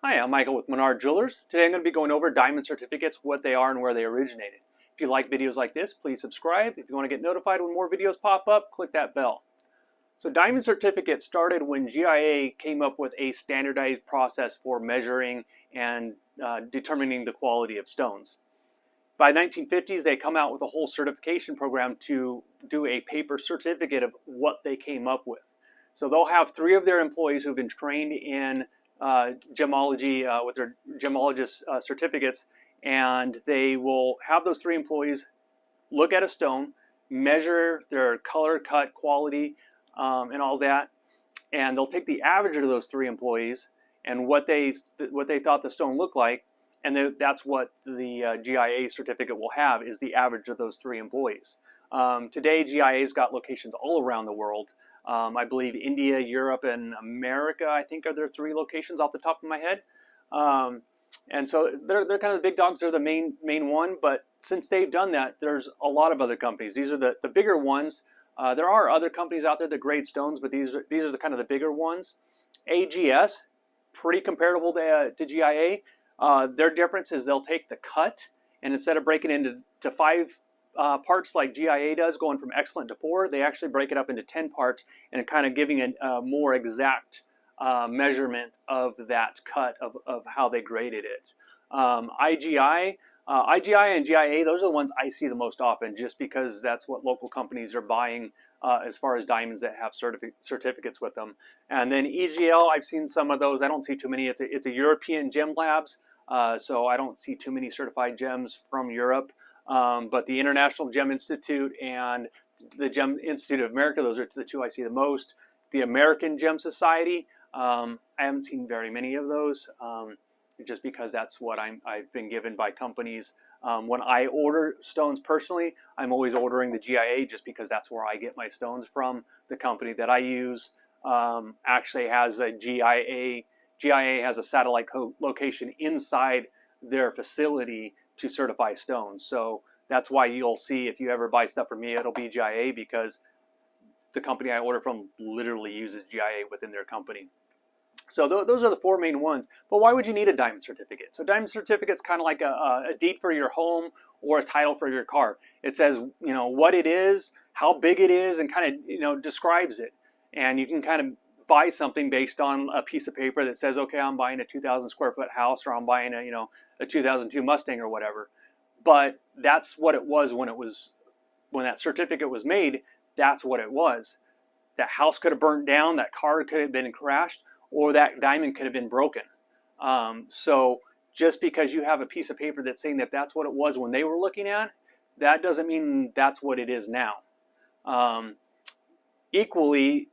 Hi, I'm Michael with Menard Jewelers. Today I'm going to be going over diamond certificates, what they are and where they originated. If you like videos like this, please subscribe. If you want to get notified when more videos pop up, click that bell. So diamond certificates started when GIA came up with a standardized process for measuring and determining the quality of stones. By the 1950s, they come out with a whole certification program to do a paper certificate of what they came up with. So they'll have 3 of their employees who've been trained in gemology with their gemologist certificates, and they will have those 3 employees look at a stone, measure their color, cut, quality, and all that, and they'll take the average of those 3 employees and what they thought the stone looked like, and that's what the GIA certificate will have, is the average of those 3 employees. Today, GIA's got locations all around the world. I believe India, Europe, and America, I think, are their 3 locations off the top of my head. And so they're kind of the big dogs. They're the main one. But since they've done that, there's a lot of other companies. These are the bigger ones. There are other companies out there that grade stones, but these are the kind of the bigger ones. AGS, pretty comparable to GIA. Their difference is they'll take the cut, and instead of breaking it into 5 parts like GIA does, going from excellent to poor, they actually break it up into 10 parts and kind of giving a more exact measurement of that cut of how they graded it. IGI and GIA, those are the ones I see the most often, just because that's what local companies are buying as far as diamonds that have certificates with them. And then EGL, I've seen some of those. I don't see too many. It's a European gem labs, so I don't see too many certified gems from Europe. But the International Gem Institute and the Gem Institute of America, those are the 2 I see the most. The American Gem Society, I haven't seen very many of those, just because that's what I've been given by companies. When I order stones personally, I'm always ordering the GIA, just because that's where I get my stones from. The company that I use actually has a GIA. GIA has a satellite location inside their facility to certify stones. So that's why you'll see, if you ever buy stuff from me, it'll be GIA, because the company I order from literally uses GIA within their company. So those are the 4 main ones. But why would you need a diamond certificate? So diamond certificate's kind of like a deed for your home or a title for your car. It says, what it is, how big it is, and kind of, describes it. And you can kind of buy something based on a piece of paper that says, okay, I'm buying a 2,000 square foot house, or I'm buying a 2002 Mustang or whatever. But that's what it was when that certificate was made. That's what it was. That house could have burned down, that car could have been crashed, or that diamond could have been broken. So just because you have a piece of paper that's saying that that's what it was when they were looking at, that doesn't mean that's what it is now. Equally,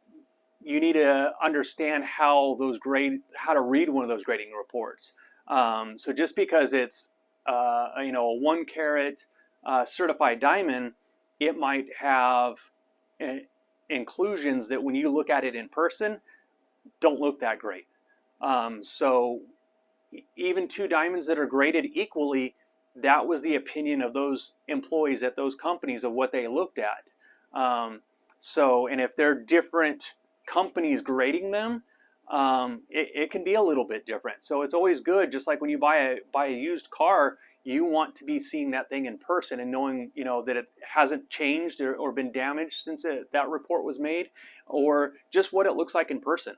you need to understand how to read one of those grading reports. So just because it's a 1 carat certified diamond, it might have inclusions that when you look at it in person don't look that great. So even 2 diamonds that are graded equally, that was the opinion of those employees at those companies of what they looked at. And if they're different companies grading them, it can be a little bit different. So it's always good, just like when you buy a used car, you want to be seeing that thing in person and knowing that it hasn't changed or been damaged since that report was made, or just what it looks like in person.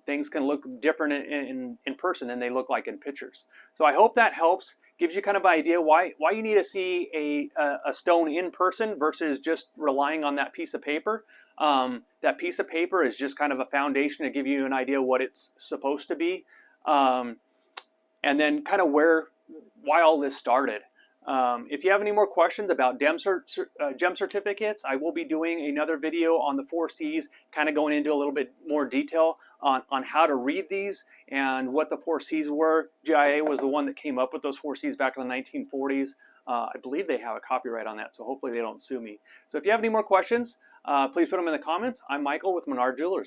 Things can look different in person than they look like in pictures. So I hope that helps, gives you kind of an idea why you need to see a stone in person versus just relying on that piece of paper. That piece of paper is just kind of a foundation to give you an idea what it's supposed to be, and then kind of why all this started. If you have any more questions about gem certificates, I will be doing another video on the 4 C's, kind of going into a little bit more detail on how to read these and what the 4 C's were. GIA was the one that came up with those 4 C's back in the 1940s. I believe they have a copyright on that, so hopefully they don't sue me. So if you have any more questions, please put them in the comments. I'm Michael with Menard Jewelers.